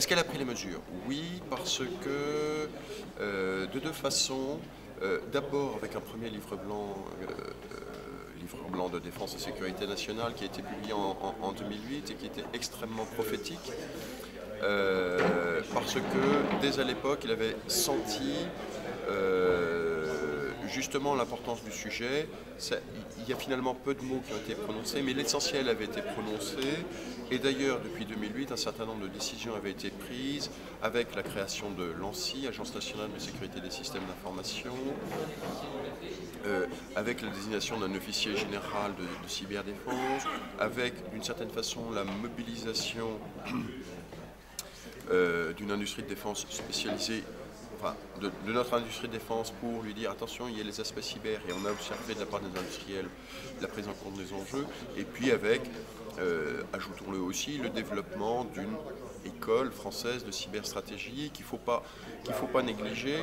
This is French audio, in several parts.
Est-ce qu'elle a pris les mesures? Oui, parce que de deux façons. D'abord avec un premier livre blanc de défense et sécurité nationale qui a été publié en 2008 et qui était extrêmement prophétique. Parce que dès à l'époque, il avait senti justement l'importance du sujet. Il y a finalement peu de mots qui ont été prononcés, mais l'essentiel avait été prononcé. Et d'ailleurs, depuis 2008, un certain nombre de décisions avaient été prises avec la création de l'ANSSI, Agence nationale de sécurité des systèmes d'information, avec la désignation d'un officier général de cyberdéfense, avec d'une certaine façon la mobilisation d'une industrie de défense spécialisée, enfin de notre industrie de défense pour lui dire attention, il y a les aspects cyber, et on a observé de la part des industriels la prise en compte des enjeux, et puis avec, ajoutons-le aussi, le développement d'une école française de cyberstratégie qu'il ne faut pas négliger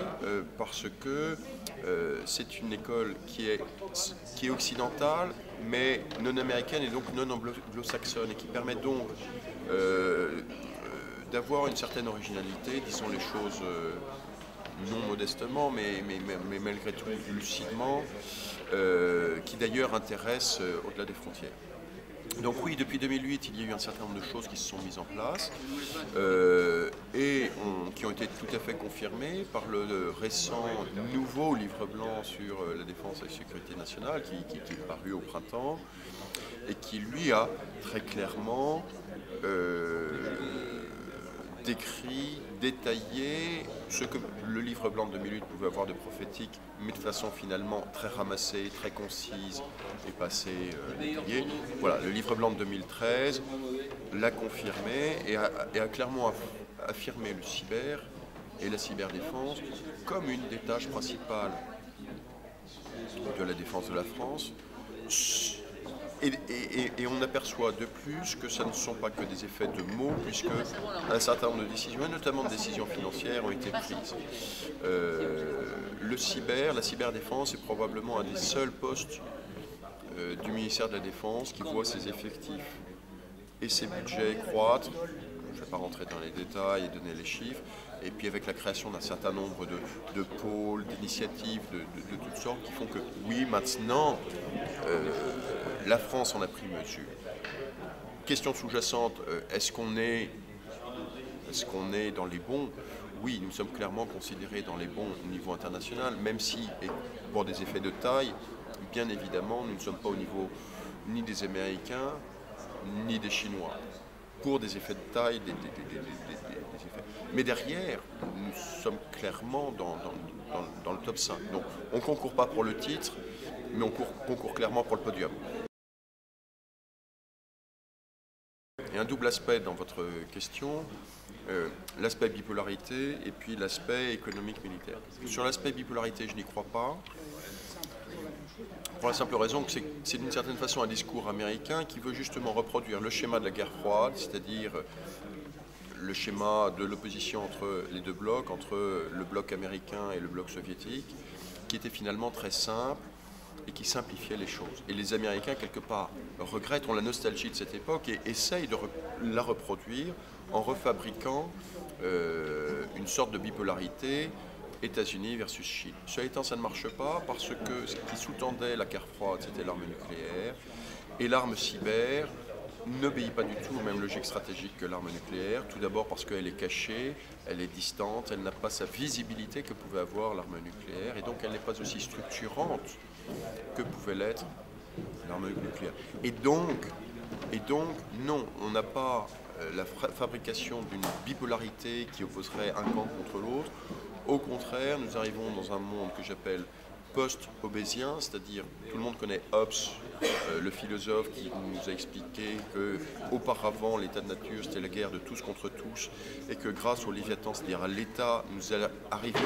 parce que c'est une école qui est occidentale mais non américaine et donc non anglo-saxonne et qui permet donc d'avoir une certaine originalité, disons les choses non modestement mais malgré tout lucidement, qui d'ailleurs intéresse au-delà des frontières. Donc oui, depuis 2008, il y a eu un certain nombre de choses qui se sont mises en place et qui ont été tout à fait confirmées par le récent nouveau livre blanc sur la défense et la sécurité nationale qui est paru au printemps et qui lui a très clairement décrit, détaillé ce que le livre blanc de 2008 pouvait avoir de prophétique, mais de façon finalement très ramassée, très concise et pas assez détaillée. Voilà, le livre blanc de 2013 l'a confirmé et a clairement affirmé le cyber et la cyberdéfense comme une des tâches principales de la défense de la France. Et on aperçoit de plus que ce ne sont pas que des effets de mots, puisque un certain nombre de décisions, et notamment de décisions financières, ont été prises. Le cyber, la cyberdéfense est probablement un des seuls postes du ministère de la Défense qui voit ses effectifs et ses budgets croître. Je ne vais pas rentrer dans les détails et donner les chiffres. Et puis avec la création d'un certain nombre de pôles, d'initiatives de toutes sortes qui font que, oui, maintenant, la France en a pris mesure. Question sous-jacente, est-ce qu'on est dans les bons? Oui, nous sommes clairement considérés dans les bons au niveau international, même si, et pour des effets de taille, bien évidemment, nous ne sommes pas au niveau ni des Américains, ni des Chinois. Pour des effets de taille, des effets. Mais derrière, nous sommes clairement dans le top 5. Donc on ne concourt pas pour le titre, mais on concourt clairement pour le podium. Il y a un double aspect dans votre question, l'aspect bipolarité et puis l'aspect économique militaire. Sur l'aspect bipolarité, je n'y crois pas. Pour la simple raison que c'est d'une certaine façon un discours américain qui veut justement reproduire le schéma de la guerre froide, c'est-à-dire le schéma de l'opposition entre les deux blocs, entre le bloc américain et le bloc soviétique, qui était finalement très simple et qui simplifiait les choses. Et les Américains, quelque part, regrettent, ont la nostalgie de cette époque et essayent de la reproduire en refabriquant une sorte de bipolarité États-Unis versus Chine. Cela étant, ça ne marche pas parce que ce qui sous-tendait la guerre froide, c'était l'arme nucléaire. Et l'arme cyber n'obéit pas du tout aux mêmes logiques stratégiques que l'arme nucléaire. Tout d'abord parce qu'elle est cachée, elle est distante, elle n'a pas sa visibilité que pouvait avoir l'arme nucléaire. Et donc elle n'est pas aussi structurante que pouvait l'être l'arme nucléaire. Et donc, non, on n'a pas la fabrication d'une bipolarité qui opposerait un camp contre l'autre. Au contraire, nous arrivons dans un monde que j'appelle post-hobbésien, c'est-à-dire tout le monde connaît Hobbes, le philosophe qui nous a expliqué qu'auparavant l'état de nature c'était la guerre de tous contre tous et que grâce au Léviathan, c'est-à-dire à l'État, nous arrivions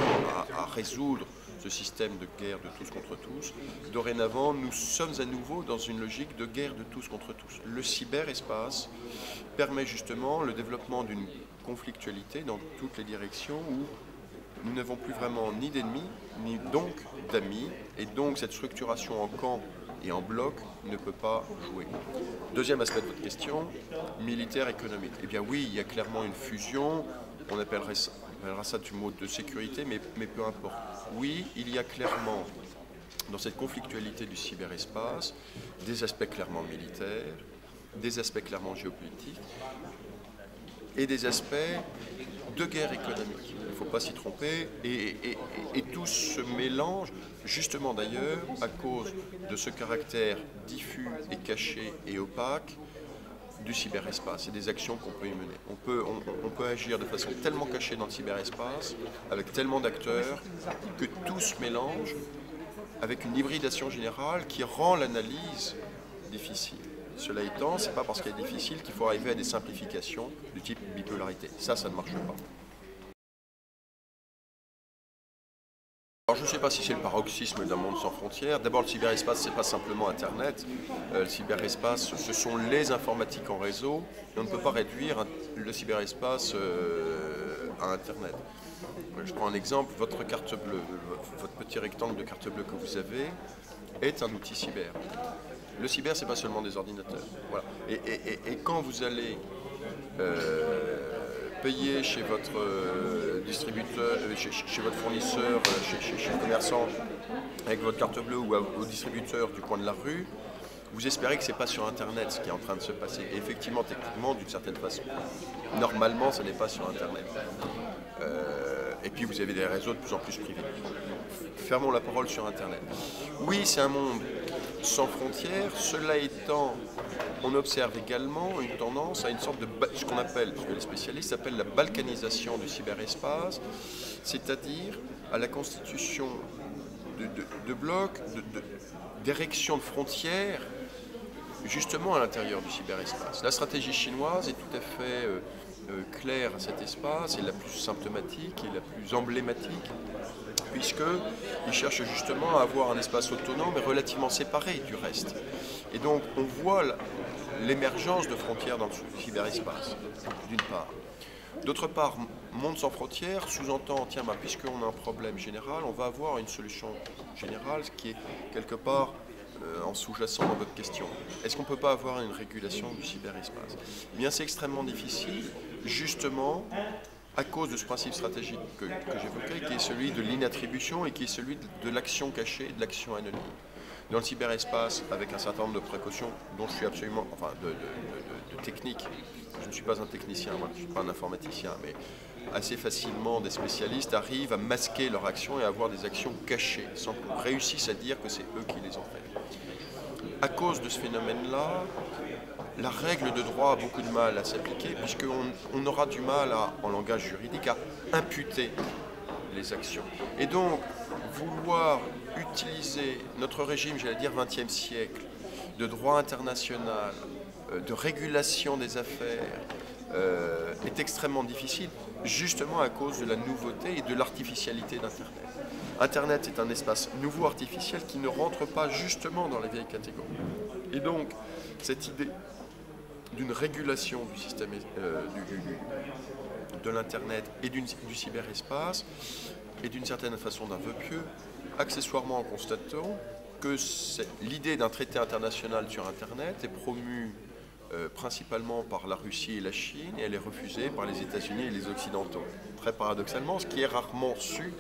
à résoudre ce système de guerre de tous contre tous. Dorénavant, nous sommes à nouveau dans une logique de guerre de tous contre tous. Le cyberespace permet justement le développement d'une conflictualité dans toutes les directions où nous n'avons plus vraiment ni d'ennemis, ni donc d'amis, et donc cette structuration en camp et en bloc ne peut pas jouer. Deuxième aspect de votre question, militaire économique. Eh bien oui, il y a clairement une fusion on appellera ça du mot de sécurité, mais peu importe. Oui, il y a clairement, dans cette conflictualité du cyberespace, des aspects clairement militaires, des aspects clairement géopolitiques et des aspects de guerre économique. Il ne faut pas s'y tromper. Et tout se mélange, justement d'ailleurs, à cause de ce caractère diffus et caché et opaque du cyberespace et des actions qu'on peut y mener. On peut agir de façon tellement cachée dans le cyberespace, avec tellement d'acteurs, que tout se mélange avec une hybridation générale qui rend l'analyse difficile. Cela étant, ce n'est pas parce qu'elle est difficile qu'il faut arriver à des simplifications du type bipolarité. Ça ne marche pas. Alors, je ne sais pas si c'est le paroxysme d'un monde sans frontières. D'abord, le cyberespace, ce n'est pas simplement Internet. Le cyberespace, ce sont les informatiques en réseau. Et on ne peut pas réduire le cyberespace à Internet. Je prends un exemple. Votre carte bleue, votre petit rectangle de carte bleue que vous avez, est un outil cyber. Le cyber, ce n'est pas seulement des ordinateurs. Voilà. Et quand vous allez payer chez votre distributeur, chez votre fournisseur, chez le commerçant, avec votre carte bleue ou au distributeur du coin de la rue, vous espérez que ce n'est pas sur Internet ce qui est en train de se passer. Et effectivement, techniquement, d'une certaine façon. Normalement, ce n'est pas sur Internet. Et puis, vous avez des réseaux de plus en plus privés. Fermons la parole sur Internet. Oui, c'est un monde sans frontières. Cela étant, on observe également une tendance à une sorte de, ce qu'on appelle, ce que les spécialistes appellent la balkanisation du cyberespace, c'est-à-dire à la constitution de blocs, d'érections de frontières, justement à l'intérieur du cyberespace. La stratégie chinoise est tout à fait claire à cet espace, et la plus symptomatique et la plus emblématique, puisqu'ils cherchent justement à avoir un espace autonome et relativement séparé du reste. Et donc on voit l'émergence de frontières dans le cyberespace, d'une part. D'autre part, monde sans frontières sous-entend, tiens, puisqu'on a un problème général, on va avoir une solution générale, ce qui est quelque part en sous-jacent dans votre question. Est-ce qu'on ne peut pas avoir une régulation du cyberespace? Eh bien, c'est extrêmement difficile, justement, à cause de ce principe stratégique que j'évoquais, qui est celui de l'inattribution et qui est celui de l'action cachée, de l'action anonyme. Dans le cyberespace, avec un certain nombre de précautions dont je suis absolument, enfin de techniques, je ne suis pas un technicien, moi, je ne suis pas un informaticien, mais assez facilement des spécialistes arrivent à masquer leur action et à avoir des actions cachées, sans qu'on réussisse à dire que c'est eux qui les ont faites. À cause de ce phénomène-là, la règle de droit a beaucoup de mal à s'appliquer, puisqu'on aura du mal, en langage juridique, à imputer les actions. Et donc, vouloir utiliser notre régime, j'allais dire 20e siècle, de droit international, de régulation des affaires, est extrêmement difficile, justement à cause de la nouveauté et de l'artificialité d'Internet. Internet est un espace nouveau artificiel qui ne rentre pas justement dans les vieilles catégories. Et donc, cette idée d'une régulation du système de l'Internet et du cyberespace est d'une certaine façon d'un vœu pieux, accessoirement en constatant que l'idée d'un traité international sur Internet est promue principalement par la Russie et la Chine, et elle est refusée par les États-Unis et les Occidentaux. Très paradoxalement, ce qui est rarement su.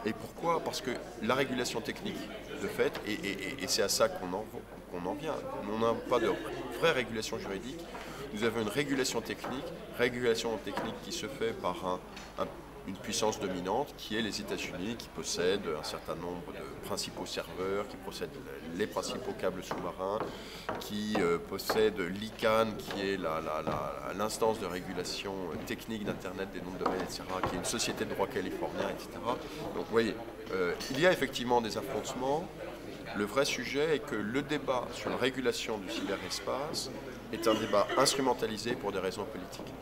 Et pourquoi? Parce que la régulation technique, de fait, et c'est à ça qu'on en vient, on n'a pas de vraie régulation juridique, nous avons une régulation technique qui se fait par une puissance dominante qui est les États-Unis, qui possèdent un certain nombre de principaux serveurs, qui possèdent les principaux câbles sous-marins, qui possèdent l'ICANN, qui est l'instance de régulation technique d'Internet, des noms de domaine, etc., qui est une société de droit californien, etc. Donc vous voyez, il y a effectivement des affrontements. Le vrai sujet est que le débat sur la régulation du cyberespace est un débat instrumentalisé pour des raisons politiques.